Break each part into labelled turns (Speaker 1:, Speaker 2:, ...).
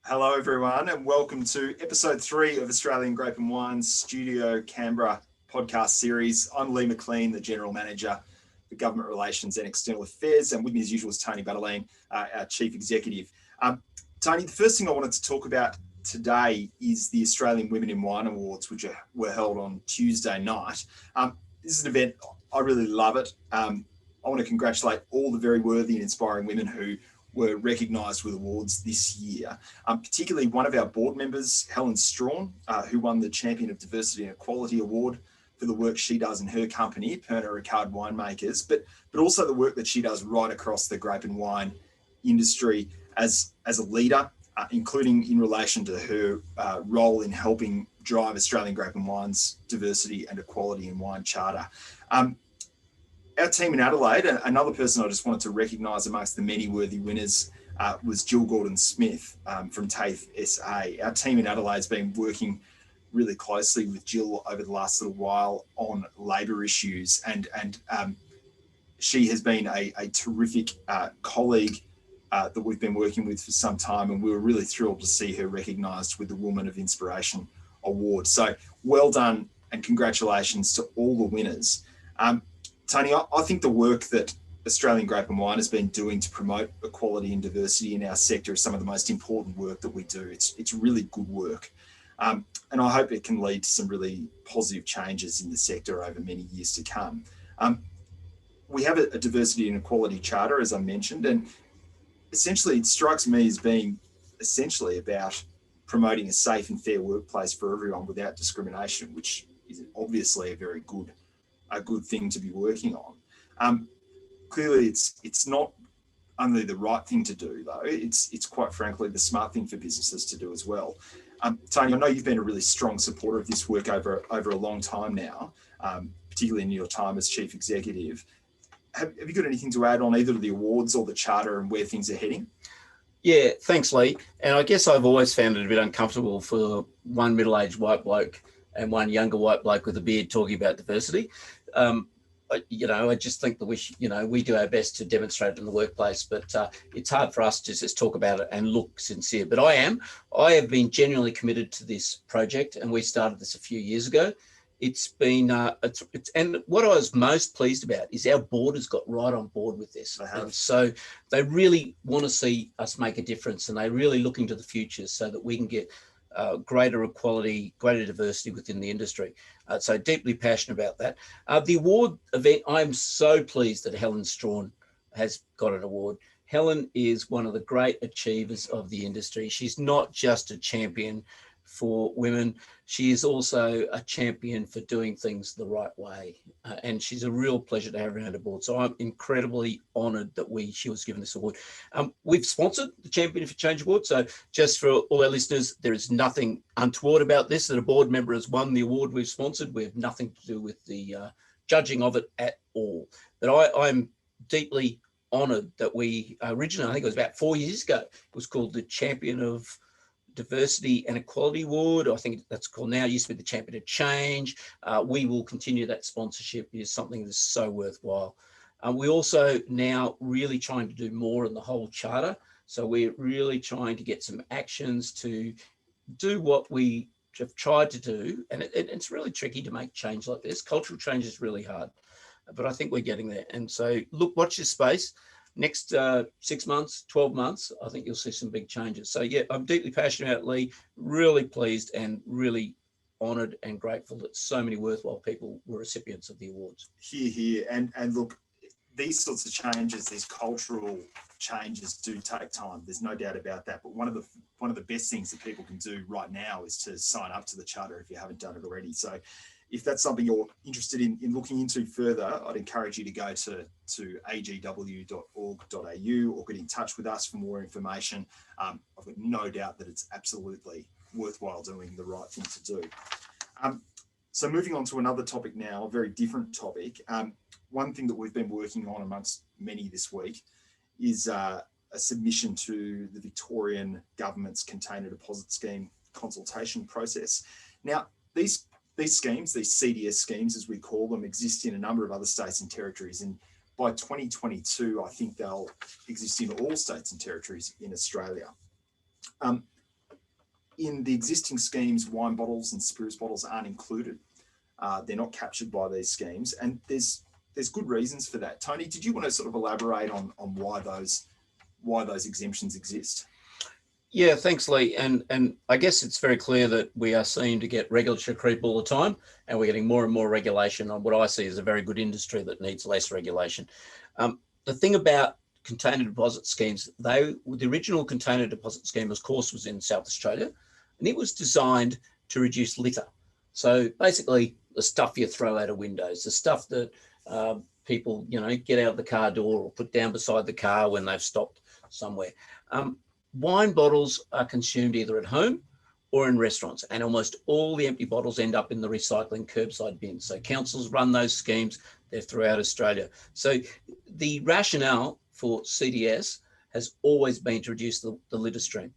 Speaker 1: Hello, everyone, and welcome to episode 3 of Australian Grape and Wine's Studio Canberra podcast series. I'm Lee McLean, the General Manager for Government Relations and External Affairs, and with me as usual is Tony Butterline, our Chief Executive. Tony, the first thing I wanted to talk about today is the Australian Women in Wine Awards, which were held on Tuesday night. This is an event, I really love it. I want to congratulate all the very worthy and inspiring women who were recognised with awards this year, particularly one of our board members, Helen Strawn, who won the Champion of Diversity and Equality Award for the work she does in her company, Pernod Ricard Winemakers, but also the work that she does right across the grape and wine industry as a leader, including in relation to her role in helping drive Australian Grape and Wine's Diversity and Equality in Wine Charter. Our team in Adelaide, another person I just wanted to recognise amongst the many worthy winners was Jill Gordon-Smith from TAFE SA. Our team in Adelaide has been working really closely with Jill over the last little while on labour issues, and she has been a terrific colleague that we've been working with for some time, and we were really thrilled to see her recognised with the Woman of Inspiration Award. So well done and congratulations to all the winners. Tony, I think the work that Australian Grape and Wine has been doing to promote equality and diversity in our sector is some of the most important work that we do. It's really good work. And I hope it can lead to some really positive changes in the sector over many years to come. We have a diversity and equality charter, as I mentioned, and essentially it strikes me as being essentially about promoting a safe and fair workplace for everyone without discrimination, which is obviously a very good thing to be working on. Clearly, it's not only the right thing to do, though. It's quite frankly the smart thing for businesses to do as well. Tony, I know you've been a really strong supporter of this work over a long time now, particularly in your time as Chief Executive. Have you got anything to add on either the awards or the charter and where things are heading?
Speaker 2: Yeah, thanks, Lee. And I guess I've always found it a bit uncomfortable for one middle-aged white bloke and one younger white bloke with a beard talking about diversity. I just think that we do our best to demonstrate it in the workplace, but it's hard for us to just talk about it and look sincere. But I have been genuinely committed to this project, and we started this a few years ago. It's been, and what I was most pleased about is our board has got right on board with this. And so they really want to see us make a difference, and they're really looking to the future so that we can get greater equality, greater diversity within the industry. So deeply passionate about that. The award event, I'm so pleased that Helen Strawn has got an award. Helen is one of the great achievers of the industry. She's not just a champion for women, she is also a champion for doing things the right way. And she's a real pleasure to have her on the board. So I'm incredibly honoured that she was given this award. We've sponsored the Champion for Change Award. So just for all our listeners, there is nothing untoward about this, that a board member has won the award we've sponsored. We have nothing to do with the judging of it at all. But I'm deeply honoured that we originally, I think it was about 4 years ago, it was called the Champion of Diversity and Equality Award. I think that's called now. It used to be the Champion of Change. We will continue that sponsorship. It is something that's so worthwhile. We're also now really trying to do more in the whole charter. So we're really trying to get some actions to do what we have tried to do. And it's really tricky to make change like this. Cultural change is really hard, but I think we're getting there. And so look, watch this space. Next 6 months, 12 months, I think you'll see some big changes. So yeah, I'm deeply passionate about it, Lee, really pleased and really honoured and grateful that so many worthwhile people were recipients of the awards.
Speaker 1: Here. And look, these sorts of changes, these cultural changes do take time. There's no doubt about that. But one of the best things that people can do right now is to sign up to the charter if you haven't done it already. So if that's something you're interested in looking into further, I'd encourage you to go to agw.org.au or get in touch with us for more information. I've got no doubt that it's absolutely worthwhile doing the right thing to do. So moving on to another topic now, a very different topic. One thing that we've been working on amongst many this week is a submission to the Victorian Government's Container Deposit Scheme consultation process. Now, these schemes, these CDS schemes, as we call them, exist in a number of other states and territories. And by 2022, I think they'll exist in all states and territories in Australia. in the existing schemes, wine bottles and spirits bottles aren't included. They're not captured by these schemes, and there's good reasons for that. Tony, did you want to sort of elaborate on why those exemptions exist?
Speaker 2: Yeah, thanks, Lee. And I guess it's very clear that we are seeing to get regulatory creep all the time, and we're getting more and more regulation on what I see as a very good industry that needs less regulation. The thing about container deposit schemes, the original container deposit scheme, of course, was in South Australia, and it was designed to reduce litter. So basically, the stuff you throw out of windows, the stuff that people, get out the car door or put down beside the car when they've stopped somewhere. Wine bottles are consumed either at home or in restaurants, and almost all the empty bottles end up in the recycling curbside bins. So councils run those schemes. They're throughout Australia. So the rationale for CDS has always been to reduce the litter stream.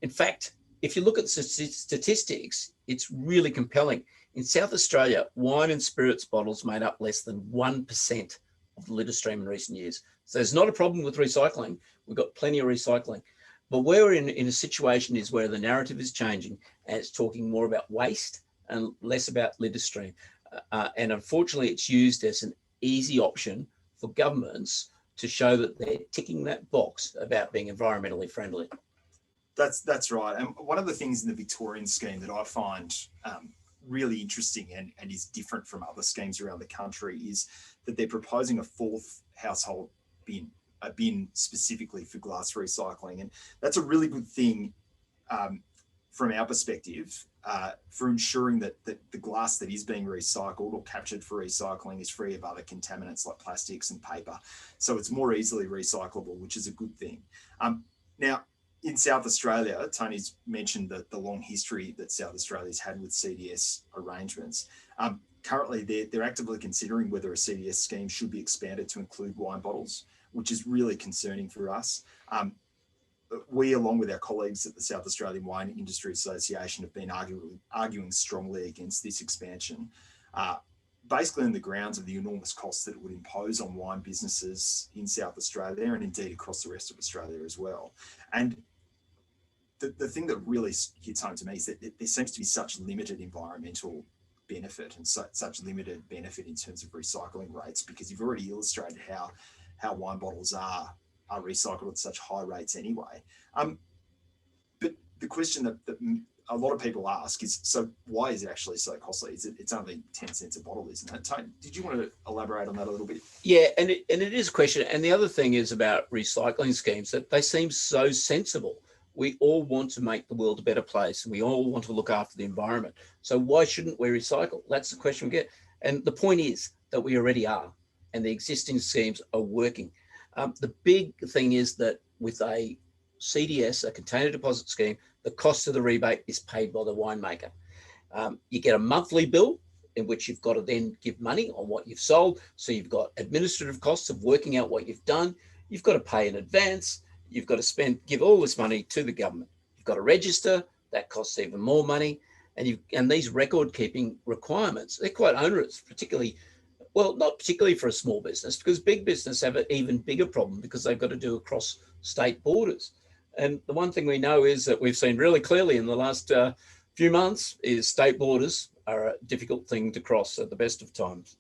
Speaker 2: In fact, if you look at statistics, it's really compelling. In South Australia, wine and spirits bottles made up less than 1% of the litter stream in recent years. So there's not a problem with recycling. We've got plenty of recycling. But where we're in a situation is where the narrative is changing, and it's talking more about waste and less about litter stream. And unfortunately, it's used as an easy option for governments to show that they're ticking that box about being environmentally friendly.
Speaker 1: That's right. And one of the things in the Victorian scheme that I find really interesting and is different from other schemes around the country is that they're proposing a fourth household bin, a bin specifically for glass recycling. And that's a really good thing from our perspective for ensuring that the glass that is being recycled or captured for recycling is free of other contaminants like plastics and paper. So it's more easily recyclable, which is a good thing. Now, in South Australia, Tony's mentioned the long history that South Australia's had with CDS arrangements. Currently, they're actively considering whether a CDS scheme should be expanded to include wine bottles, which is really concerning for us. We, along with our colleagues at the South Australian Wine Industry Association, have been arguing strongly against this expansion, basically on the grounds of the enormous costs that it would impose on wine businesses in South Australia and indeed across the rest of Australia as well. And the thing that really hits home to me is that there seems to be such limited environmental benefit and such limited benefit in terms of recycling rates, because you've already illustrated how wine bottles are recycled at such high rates anyway. But the question that a lot of people ask is, so why is it actually so costly? It's only 10 cents a bottle, isn't it? Tony, did you want to elaborate on that a little bit?
Speaker 2: Yeah, and it is a question. And the other thing is about recycling schemes, that they seem so sensible. We all want to make the world a better place, and we all want to look after the environment. So why shouldn't we recycle? That's the question we get. And the point is that we already are, and the existing schemes are working. The big thing is that with a CDS, a container deposit scheme, the cost of the rebate is paid by the winemaker. You get a monthly bill in which you've got to then give money on what you've sold. So you've got administrative costs of working out what you've done. You've got to pay in advance. You've got to give all this money to the government. You've got to register. That costs even more money. And these record keeping requirements, they're quite onerous, particularly, well, not particularly for a small business, because big business have an even bigger problem because they've got to do across state borders. And the one thing we know is that we've seen really clearly in the last few months is state borders are a difficult thing to cross at the best of times.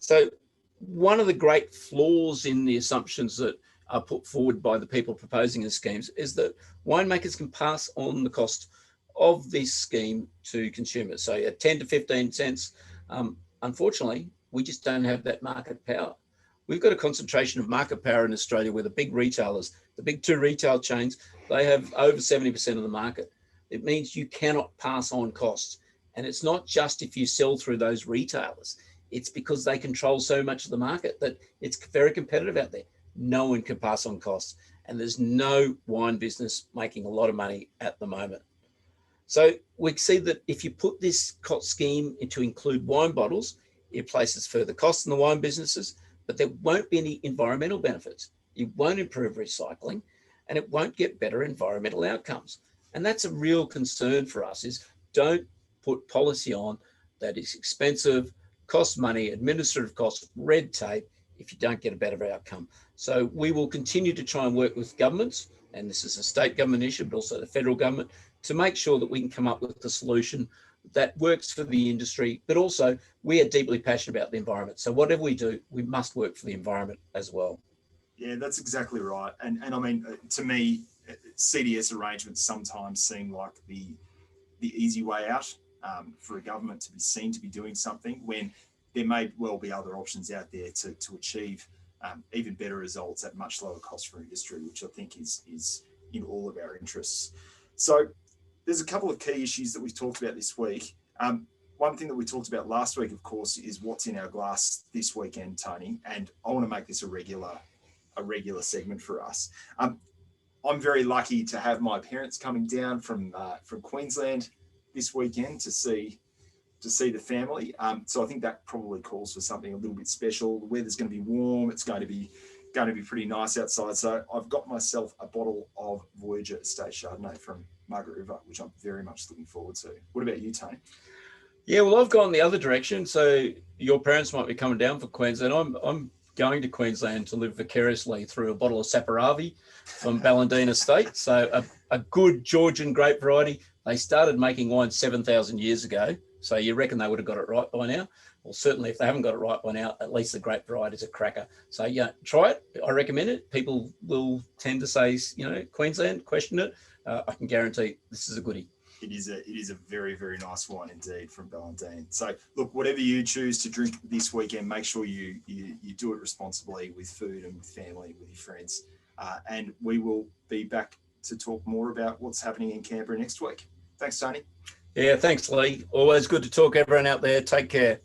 Speaker 2: So one of the great flaws in the assumptions that are put forward by the people proposing the schemes is that winemakers can pass on the cost of this scheme to consumers. So at 10 to 15 cents, unfortunately, we just don't have that market power. We've got a concentration of market power in Australia where the big retailers, the big two retail chains, they have over 70% of the market. It means you cannot pass on costs. And it's not just if you sell through those retailers. It's because they control so much of the market that it's very competitive out there. No one can pass on costs. And there's no wine business making a lot of money at the moment. So we see that if you put this scheme to include wine bottles, it places further costs on the wine businesses, but there won't be any environmental benefits. It won't improve recycling, and it won't get better environmental outcomes. And that's a real concern for us, is don't put policy on that is expensive, costs money, administrative costs, red tape. if you don't get a better outcome. So we will continue to try and work with governments, and this is a state government issue, but also the federal government, to make sure that we can come up with a solution that works for the industry, but also we are deeply passionate about the environment. So whatever we do, we must work for the environment as well.
Speaker 1: Yeah, that's exactly right. And I mean, to me, CDS arrangements sometimes seem like the easy way out for a government to be seen to be doing something, when there may well be other options out there to achieve even better results at much lower cost for industry, which I think is in all of our interests. So there's a couple of key issues that we've talked about this week. One thing that we talked about last week, of course, is what's in our glass this weekend, Tony. And I want to make this a regular segment for us. I'm very lucky to have my parents coming down from Queensland this weekend to see the family. So I think that probably calls for something a little bit special. The weather's going to be warm. It's going to be pretty nice outside. So I've got myself a bottle of Voyager Estate Chardonnay from Margaret River, which I'm very much looking forward to. What about you, Tony?
Speaker 2: Yeah, well, I've gone the other direction. So your parents might be coming down for Queensland. I'm going to Queensland to live vicariously through a bottle of Saparavi from Ballandine Estate. So a good Georgian grape variety. They started making wine 7,000 years ago. So you reckon they would have got it right by now? Well, certainly if they haven't got it right by now, at least the grape variety is a cracker. So yeah, try it. I recommend it. People will tend to say, Queensland, question it. I can guarantee this is a goodie.
Speaker 1: It is a very, very nice wine indeed from Ballandine. So look, whatever you choose to drink this weekend, make sure you do it responsibly with food and with family, with your friends. And we will be back to talk more about what's happening in Canberra next week. Thanks, Tony.
Speaker 2: Yeah, thanks, Lee. Always good to talk, everyone out there. Take care.